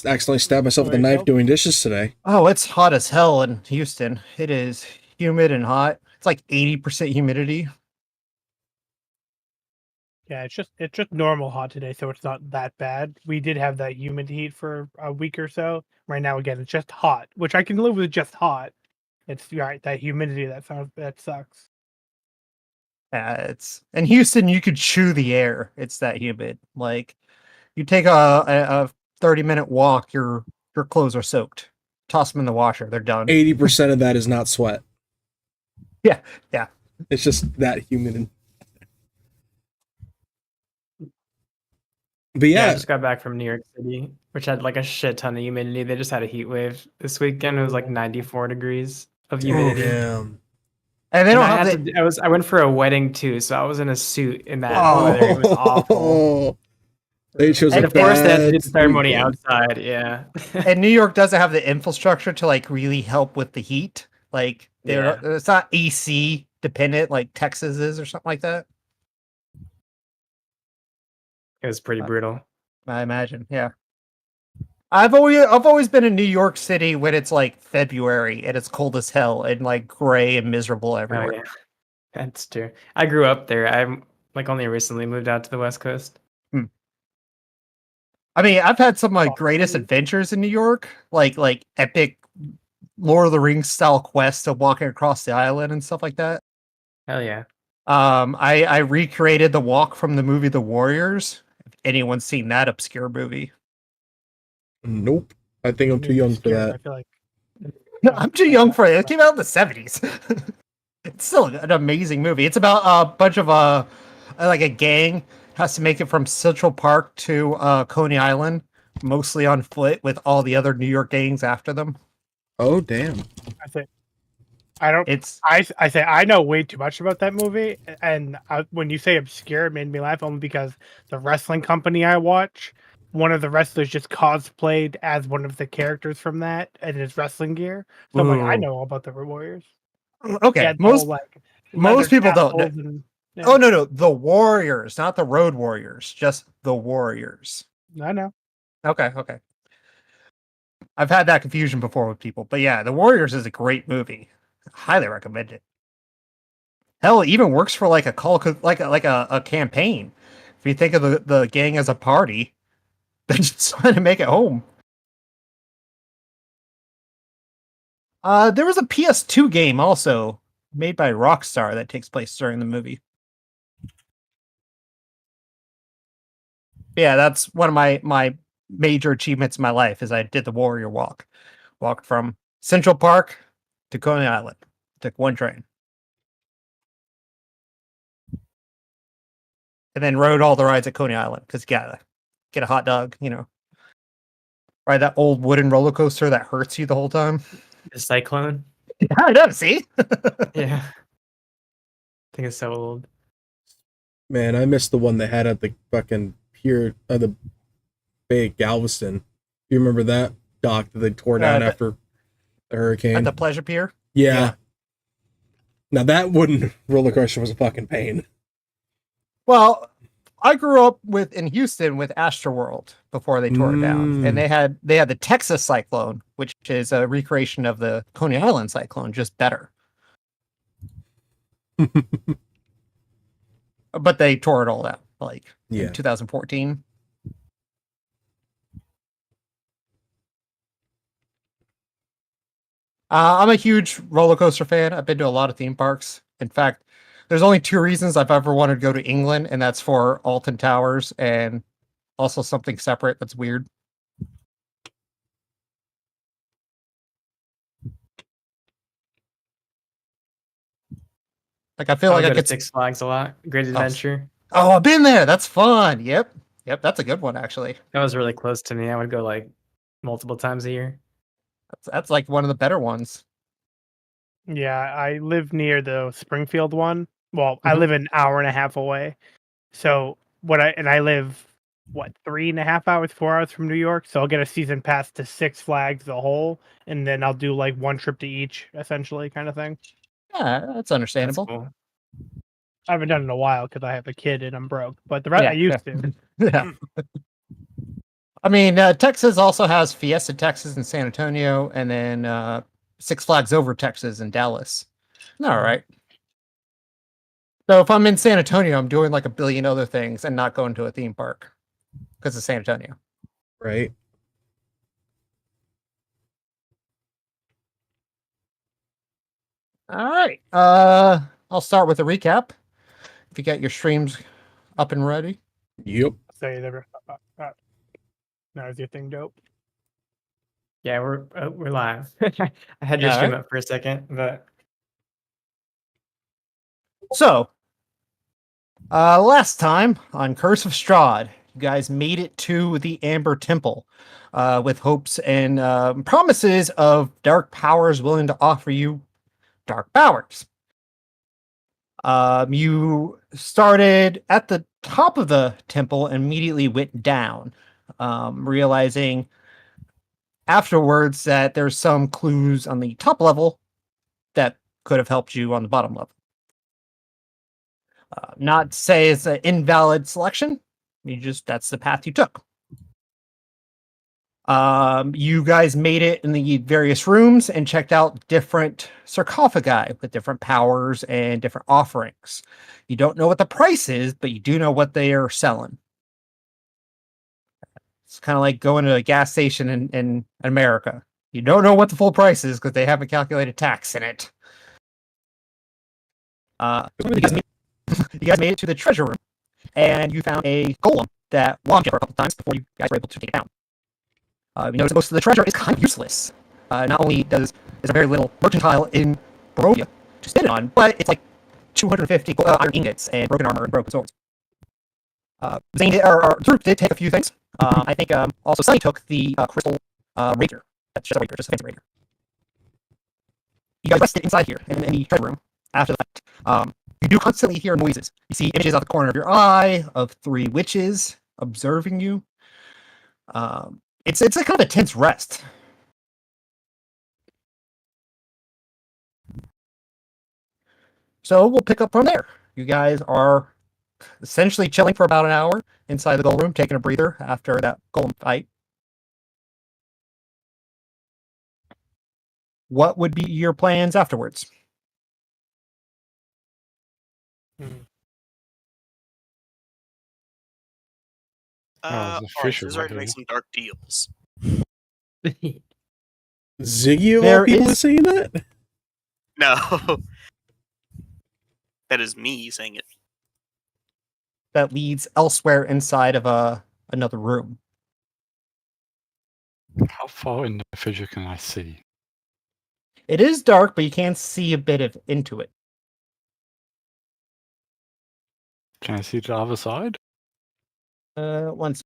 accidentally stabbed myself with a knife doing dishes today. Oh, it's hot as hell in Houston. It is humid and hot. It's like 80% humidity. Yeah, it's just normal hot today, so it's not that bad. We did have that humid heat for a week or so. Right now, again, it's just hot, which I can live with just hot. It's right, that humidity that sucks. It's in Houston. You could chew the air. It's that humid. Like you take a 30-minute walk, your clothes are soaked. Toss them in the washer. They're done. 80% of that is not sweat. Yeah. It's just that humid. But I yeah, just got back from New York City, which had like a shit ton of humidity. They just had a heat wave this weekend. It was like 94 degrees of humidity. damn. And they don't I have had to, I went for a wedding too, so I was in a suit in that Oh, weather. It was awful. They chose And a of course, they had to do bad the ceremony weekend. outside. Yeah. And New York doesn't have the infrastructure to like really help with the heat. Like it's not AC dependent like Texas is or something like that. It was pretty brutal. I imagine. Yeah. I've always been in New York City when it's like February and it's cold as hell and like gray and miserable everywhere. Oh, yeah. That's true. I grew up there. I'm like only recently moved out to the West Coast. I mean, I've had some of my greatest adventures in New York, like epic Lord of the Rings style quests of walking across the island and stuff like that. Hell yeah. I recreated the walk from the movie The Warriors. If anyone's seen that obscure movie. Nope. I think I'm too young for that. I feel like I'm too young for it. It came out in the 70s. It's still an amazing movie. It's about a bunch of like a gang has to make it from Central Park to Coney Island, mostly on foot, with all the other New York gangs after them. Oh damn. I say I know way too much about that movie, and when you say obscure, it made me laugh only because the wrestling company I watch, one of the wrestlers just cosplayed as one of the characters from that in his wrestling gear. So I'm like, I know all about the Warriors. Okay, Yeah, most people don't. Yeah. Oh no, the Warriors, not the Road Warriors, just the Warriors. I know. Okay. I've had that confusion before with people, but yeah, the Warriors is a great movie. Highly recommend it. Hell, it even works for like a call, like a campaign. If you think of the gang as a party, they're just trying to make it home. There was a PS2 game also made by Rockstar that takes place during the movie. Yeah, that's one of my major achievements in my life is I did the Warrior Walk. Walked from Central Park to Coney Island. Took one train. And then rode all the rides at Coney Island because you gotta get a hot dog, Ride that old wooden roller coaster that hurts you the whole time. The Cyclone. Yeah, I know, see? Yeah. I think it's so old. Man, I missed the one they had at the fucking pier of the Bay of Galveston. You remember that dock that they tore down after the hurricane? At the Pleasure Pier? Yeah. Now that wooden roller coaster was a fucking pain. Well, I grew up in Houston with Astroworld before they tore it down, and they had the Texas Cyclone, which is a recreation of the Coney Island Cyclone, just better. But they tore it all down, in 2014. I'm a huge roller coaster fan. I've been to a lot of theme parks. In fact, there's only two reasons I've ever wanted to go to England, and that's for Alton Towers and also something separate that's weird. Like I feel like I go to get Six Flags a lot. Great Adventure. Oh, I've been there. That's fun. Yep, that's a good one actually. That was really close to me. I would go like multiple times a year. That's like one of the better ones. Yeah, I live near the Springfield one. Well, I live an hour and a half away. So I live 3.5 hours, 4 hours from New York. So I'll get a season pass to Six Flags the whole, and then I'll do like one trip to each, essentially, kind of thing. Yeah, that's understandable. That's cool. I haven't done it in a while because I have a kid and I'm broke. But the rest I used to. Yeah. I mean, Texas also has Fiesta, Texas, and San Antonio, and then Six Flags Over Texas and Dallas. All right. So if I'm in San Antonio, I'm doing like a billion other things and not going to a theme park because of San Antonio. Right. All right. I'll start with a recap. If you got your streams up and ready. Yep. Say never. Now is your thing dope? Yeah, we're live. I had your All stream right. up for a second, but So, last time on Curse of Strahd, you guys made it to the Amber Temple with hopes and promises of dark powers willing to offer you dark powers. You started at the top of the temple and immediately went down, realizing afterwards that there's some clues on the top level that could have helped you on the bottom level. Not to say it's an invalid selection. That's the path you took. You guys made it in the various rooms and checked out different sarcophagi with different powers and different offerings. You don't know what the price is, but you do know what they are selling. It's kind of like going to a gas station in America. You don't know what the full price is because they haven't calculated tax in it. You guys made it to the treasure room, and you found a golem that walled you for a couple times before you guys were able to take it down. You notice most of the treasure is kind of useless. Not only is there very little mercantile in Barovia to spend it on, but it's like 250 iron ingots and broken armor and broken swords. Zane Drew did take a few things. I think also Sunny took the crystal rapier. That's just a rapier, just a fancy rapier. You guys rested inside here in the treasure room. After that, you do constantly hear noises. You see images out the corner of your eye of 3 witches observing you. It's a kind of a tense rest. So we'll pick up from there. You guys are essentially chilling for about an hour inside the golem room, taking a breather after that golem fight. What would be your plans afterwards? Our Fisher is ready to might make be. some dark deals. Ziggy of There all people is- is saying that? No. That is me saying it. That leads elsewhere inside of another room. How far in the fissure can I see? It is dark, but you can see a bit into it. Can I see the other side? Once